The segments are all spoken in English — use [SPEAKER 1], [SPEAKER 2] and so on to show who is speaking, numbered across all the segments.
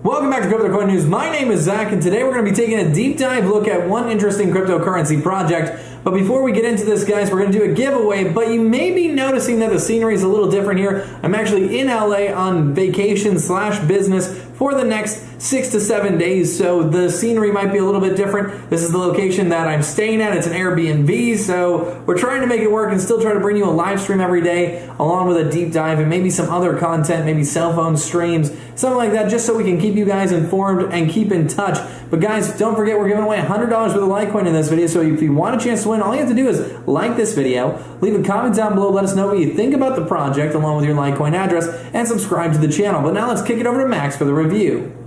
[SPEAKER 1] Welcome back to CryptoCoin News. My name is Zach, and today we're going to be taking a deep dive look at one interesting cryptocurrency project. But before we get into this, guys, we're going to do a giveaway, but you may be noticing that the scenery is a little different here. I'm actually in LA on vacation / business for the next 6 to 7 days, so the scenery might be a little bit different. This is the location that I'm staying at. It's an Airbnb, so we're trying to make it work and still try to bring you a live stream every day, along with a deep dive and maybe some other content, maybe cell phone streams, something like that, just so we can keep you guys informed and keep in touch. But guys, don't forget we're giving away $100 worth of Litecoin in this video, so if you want a chance to win, all you have to do is like this video, leave a comment down below, let us know what you think about the project along with your Litecoin address, and subscribe to the channel. But now let's kick it over to Max for the review.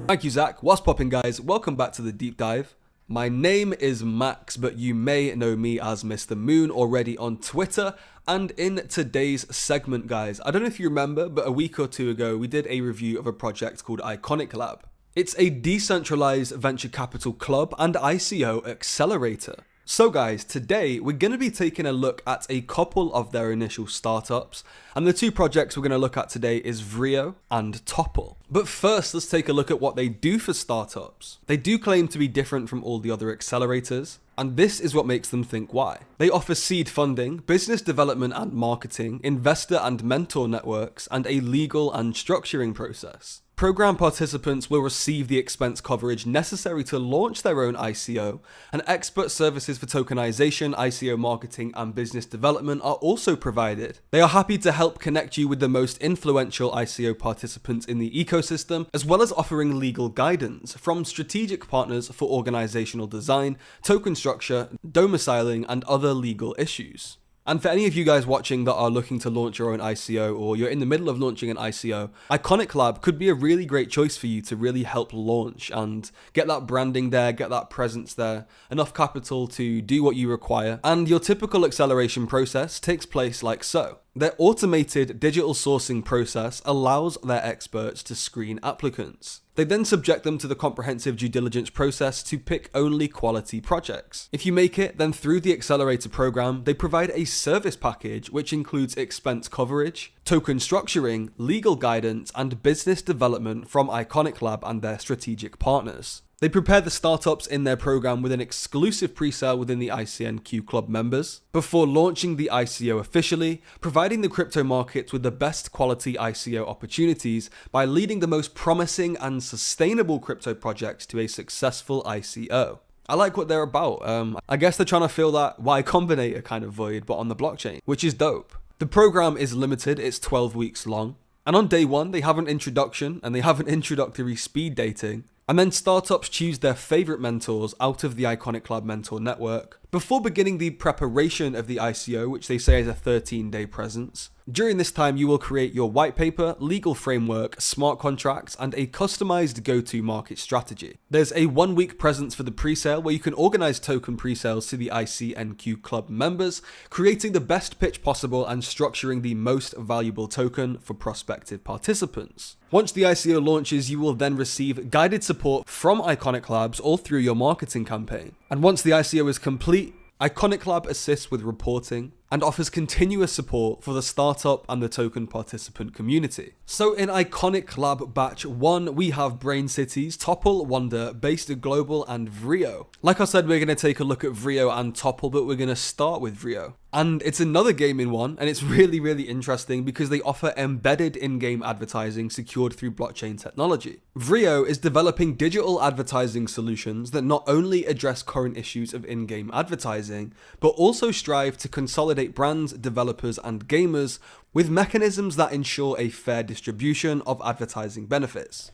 [SPEAKER 2] Thank you, Zach. What's poppin', guys? Welcome back to the deep dive. My name is Max, but you may know me as Mr. Moon already on Twitter. And in today's segment, guys, I don't know if you remember, but a week or two ago, we did a review of a project called IconiqLab. It's a decentralized venture capital club and ICO accelerator. So guys, today we're going to be taking a look at a couple of their initial startups, and the two projects we're going to look at today is Vrio and Topple. But first, let's take a look at what they do for startups. They do claim to be different from all the other accelerators, and this is what makes them think why. They offer seed funding, business development and marketing, investor and mentor networks, and a legal and structuring process. Program participants will receive the expense coverage necessary to launch their own ICO, and expert services for tokenization, ICO marketing, and business development are also provided. They are happy to help connect you with the most influential ICO participants in the ecosystem, as well as offering legal guidance from strategic partners for organizational design, token structure, domiciling, and other legal issues. And for any of you guys watching that are looking to launch your own ICO, or you're in the middle of launching an ICO, IconiqLab could be a really great choice for you to really help launch and get that branding there, get that presence there, enough capital to do what you require. And your typical acceleration process takes place like so. Their automated digital sourcing process allows their experts to screen applicants. They then subject them to the comprehensive due diligence process to pick only quality projects. If you make it, then through the accelerator program, they provide a service package which includes expense coverage, token structuring, legal guidance, and business development from IconiqLab and their strategic partners. They prepare the startups in their program with an exclusive pre-sale within the IconiqLab members, before launching the ICO officially, providing the crypto markets with the best quality ICO opportunities by leading the most promising and sustainable crypto projects to a successful ICO. I like what they're about. I guess they're trying to fill that Y Combinator kind of void, but on the blockchain, which is dope. The program is limited, it's 12 weeks long. And on day one, they have an introduction and they have an introductory speed dating. And then startups choose their favorite mentors out of the IconiqLab mentor network before beginning the preparation of the ICO, which they say is a 13-day presence. During this time, you will create your white paper, legal framework, smart contracts, and a customized go-to-market strategy. There's a 1-week presence for the pre-sale where you can organize token pre-sales to the IconiqLab members, creating the best pitch possible and structuring the most valuable token for prospective participants. Once the ICO launches, you will then receive guided support from IconiqLabs all through your marketing campaign. And once the ICO is complete, IconiqLab assists with reporting and offers continuous support for the startup and the token participant community. So in IconiqLab Batch 1, we have Brain Cities, Topple, Wonder, Based Global, and Vrio. Like I said, we're going to take a look at Vrio and Topple, but we're going to start with Vrio. And it's another game in one, and it's really, really interesting because they offer embedded in-game advertising secured through blockchain technology. Vrio is developing digital advertising solutions that not only address current issues of in-game advertising, but also strive to consolidate brands, developers, and gamers with mechanisms that ensure a fair distribution of advertising benefits.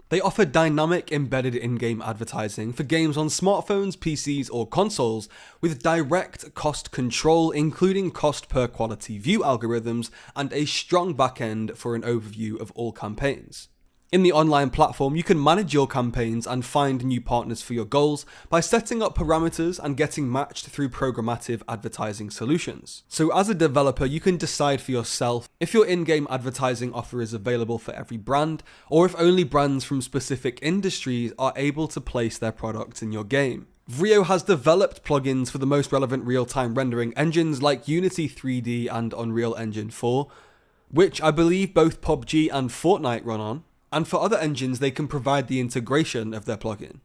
[SPEAKER 2] They offer dynamic embedded in-game advertising for games on smartphones, PCs, or consoles with direct cost control, including cost per quality view algorithms and a strong backend for an overview of all campaigns. In the online platform, you can manage your campaigns and find new partners for your goals by setting up parameters and getting matched through programmatic advertising solutions. So as a developer, you can decide for yourself if your in-game advertising offer is available for every brand, or if only brands from specific industries are able to place their products in your game. Vrio has developed plugins for the most relevant real-time rendering engines like Unity 3D and Unreal Engine 4, which I believe both PUBG and Fortnite run on. And for other engines, they can provide the integration of their plugin.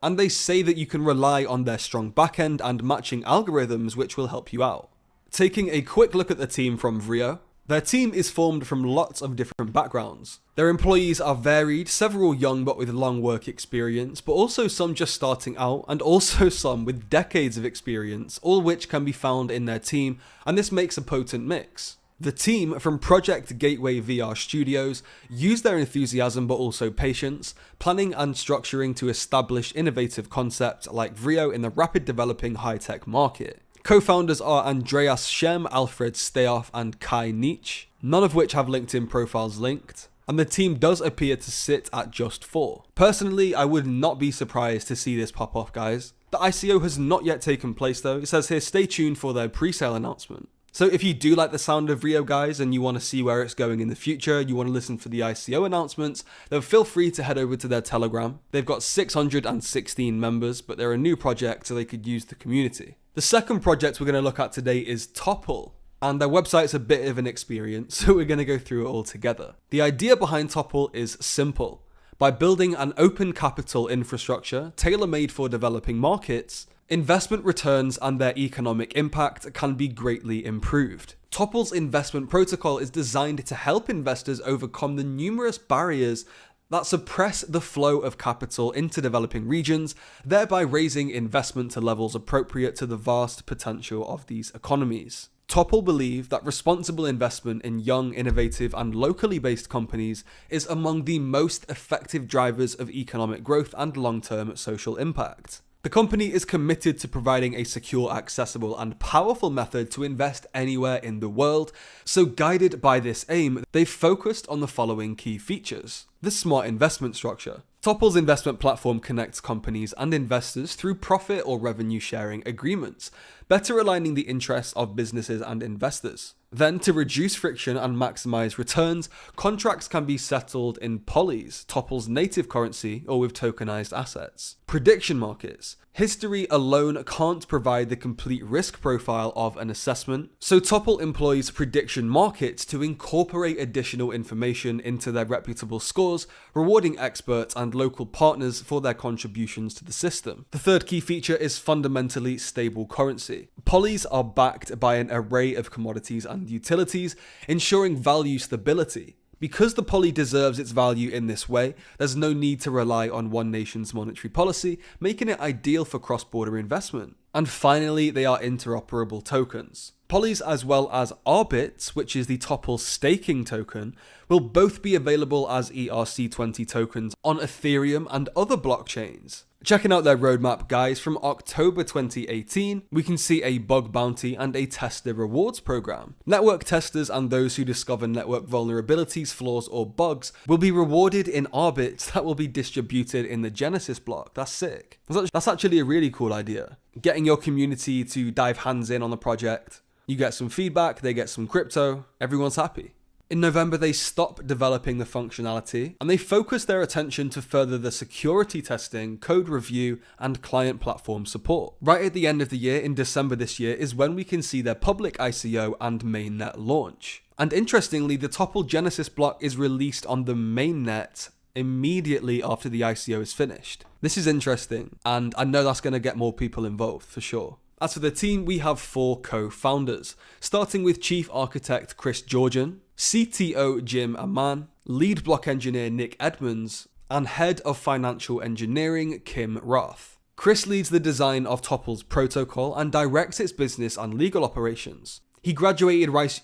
[SPEAKER 2] And they say that you can rely on their strong backend and matching algorithms which will help you out. Taking a quick look at the team from Vrio, their team is formed from lots of different backgrounds. Their employees are varied, several young but with long work experience, but also some just starting out, and also some with decades of experience, all which can be found in their team, and this makes a potent mix. The team from Project Gateway VR Studios use their enthusiasm but also patience, planning and structuring to establish innovative concepts like Vrio in the rapid developing high-tech market. Co-founders are Andreas Schem, Alfred Steoff, and Kai Nietzsche, none of which have LinkedIn profiles linked, and the team does appear to sit at just 4. Personally, I would not be surprised to see this pop off, guys. The ICO has not yet taken place though. It says here, stay tuned for their pre-sale announcement. So if you do like the sound of Vrio, guys, and you want to see where it's going in the future, you want to listen for the ICO announcements, then feel free to head over to their Telegram. They've got 616 members, but they're a new project, so they could use the community. The second project we're going to look at today is Topple, and their website's a bit of an experience, so we're going to go through it all together. The idea behind Topple is simple. By building an open capital infrastructure tailor-made for developing markets, investment returns and their economic impact can be greatly improved. Topple's investment protocol is designed to help investors overcome the numerous barriers that suppress the flow of capital into developing regions, thereby raising investment to levels appropriate to the vast potential of these economies. Topple believe that responsible investment in young, innovative, and locally based companies is among the most effective drivers of economic growth and long-term social impact. The company is committed to providing a secure, accessible, and powerful method to invest anywhere in the world, so guided by this aim, they've focused on the following key features. The smart investment structure. Topple's investment platform connects companies and investors through profit or revenue sharing agreements, better aligning the interests of businesses and investors. Then, to reduce friction and maximize returns, contracts can be settled in polys, Topple's native currency, or with tokenized assets. Prediction markets. History alone can't provide the complete risk profile of an assessment, so Topple employs prediction markets to incorporate additional information into their reputable scores, rewarding experts and local partners for their contributions to the system. The third key feature is fundamentally stable currency. Polys are backed by an array of commodities and utilities, ensuring value stability. Because the poly deserves its value in this way, there's no need to rely on one nation's monetary policy, making it ideal for cross-border investment. And finally, they are interoperable tokens. Polys as well as Arbit, which is the Topple staking token, will both be available as ERC20 tokens on Ethereum and other blockchains. Checking out their roadmap, guys, from October 2018, we can see a bug bounty and a tester rewards program. Network testers and those who discover network vulnerabilities, flaws, or bugs will be rewarded in Arbits that will be distributed in the Genesis block. That's sick. That's actually a really cool idea. Getting your community to dive hands in on the project. You get some feedback, they get some crypto, everyone's happy. In November, they stopped developing the functionality and they focused their attention to further the security testing, code review, and client platform support. Right at the end of the year, in December this year, is when we can see their public ICO and mainnet launch. And interestingly, the Topple Genesis block is released on the mainnet immediately after the ICO is finished. This is interesting, and I know that's going to get more people involved for sure. As for the team, we have 4 co-founders, starting with Chief Architect Chris Georgian, CTO Jim Aman, Lead Block Engineer Nick Edmonds, and Head of Financial Engineering Kim Roth. Chris leads the design of Topple's protocol and directs its business and legal operations. He graduated Rice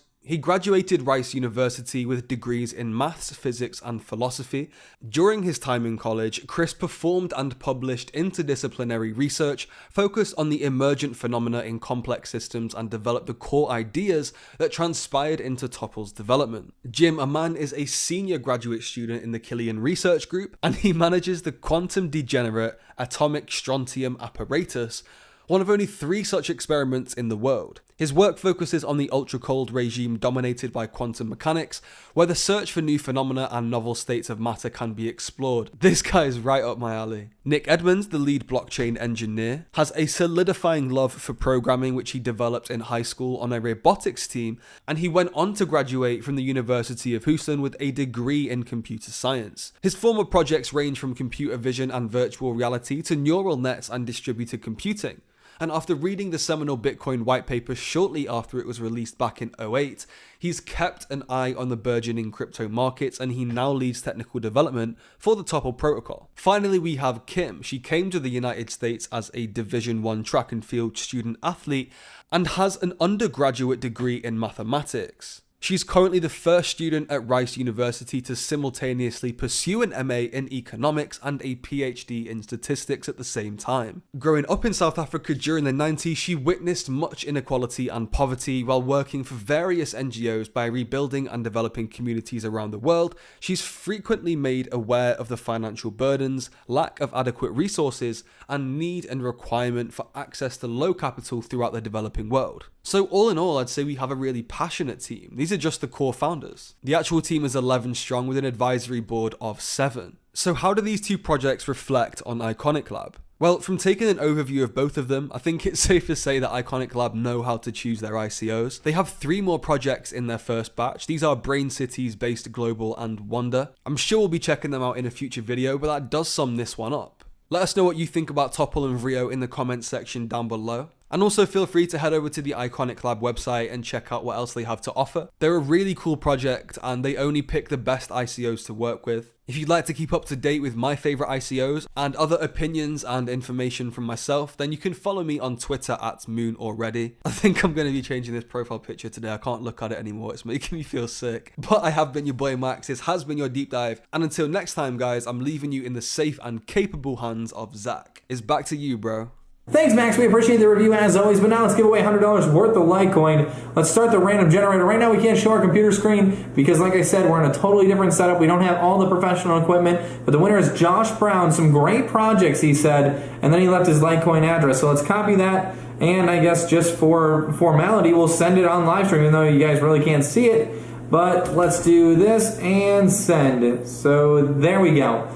[SPEAKER 2] University with degrees in maths, physics, and philosophy. During his time in college, Chris performed and published interdisciplinary research focused on the emergent phenomena in complex systems and developed the core ideas that transpired into Topple's development. Jim Aman is a senior graduate student in the Killian Research Group, and he manages the quantum degenerate atomic strontium apparatus, one of only 3 such experiments in the world. His work focuses on the ultra-cold regime dominated by quantum mechanics, where the search for new phenomena and novel states of matter can be explored. This guy is right up my alley. Nick Edmonds, the lead blockchain engineer, has a solidifying love for programming which he developed in high school on a robotics team, and he went on to graduate from the University of Houston with a degree in computer science. His former projects range from computer vision and virtual reality to neural nets and distributed computing. And after reading the seminal Bitcoin white paper shortly after it was released back in 2008, he's kept an eye on the burgeoning crypto markets, and he now leads technical development for the Topple protocol. Finally, we have Kim. She came to the United States as a Division I track and field student athlete and has an undergraduate degree in mathematics. She's currently the first student at Rice University to simultaneously pursue an MA in economics and a PhD in statistics at the same time. Growing up in South Africa during the 90s, she witnessed much inequality and poverty while working for various NGOs. By rebuilding and developing communities around the world, she's frequently made aware of the financial burdens, lack of adequate resources, and need and requirement for access to low capital throughout the developing world. So all in all, I'd say we have a really passionate team. These are just the core founders. The actual team is 11 strong with an advisory board of 7. So how do these two projects reflect on IconiqLab? Well, from taking an overview of both of them, I think it's safe to say that IconiqLab know how to choose their ICOs. They have 3 more projects in their first batch. These are Brain Cities, Based Global, and Wonder. I'm sure we'll be checking them out in a future video, but that does sum this one up. Let us know what you think about Topple and Rio in the comments section down below. And also feel free to head over to the IconiqLab website and check out what else they have to offer. They're a really cool project and they only pick the best ICOs to work with. If you'd like to keep up to date with my favorite ICOs and other opinions and information from myself, then you can follow me on Twitter at MoonAlready. I think I'm going to be changing this profile picture today. I can't look at it anymore. It's making me feel sick. But I have been your boy Max. This has been your deep dive. And until next time, guys, I'm leaving you in the safe and capable hands of Zach. It's back to you, bro.
[SPEAKER 1] Thanks, Max. We appreciate the review as always, but now let's give away $100 worth of Litecoin. Let's start the random generator. Right now we can't show our computer screen because, like I said, we're in a totally different setup. We don't have all the professional equipment, but the winner is Josh Brown. Some great projects, he said, and then he left his Litecoin address. So let's copy that, and I guess just for formality, we'll send it on live stream, even though you guys really can't see it. But let's do this and send. So there we go.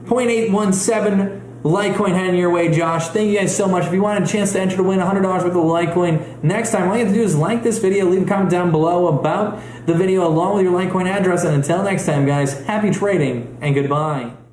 [SPEAKER 1] 0.817 Litecoin heading your way, Josh. Thank you guys so much. If you want a chance to enter to win $100 worth of Litecoin next time, all you have to do is like this video, leave a comment down below about the video along with your Litecoin address, and until next time, guys, happy trading and goodbye.